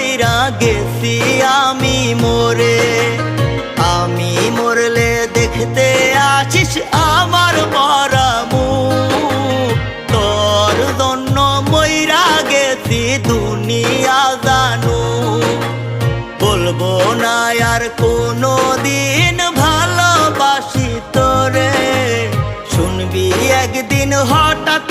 মইরা গেছি আমি মরে। আমি মরলে দেখতে আসিস আমার মরা মুখ, তোর জন্য মইরা গেছি দুনিয়া জানু। বলবো না আর কোনো দিন ভালোবাসি তোরে, শুনবি একদিন হঠাৎ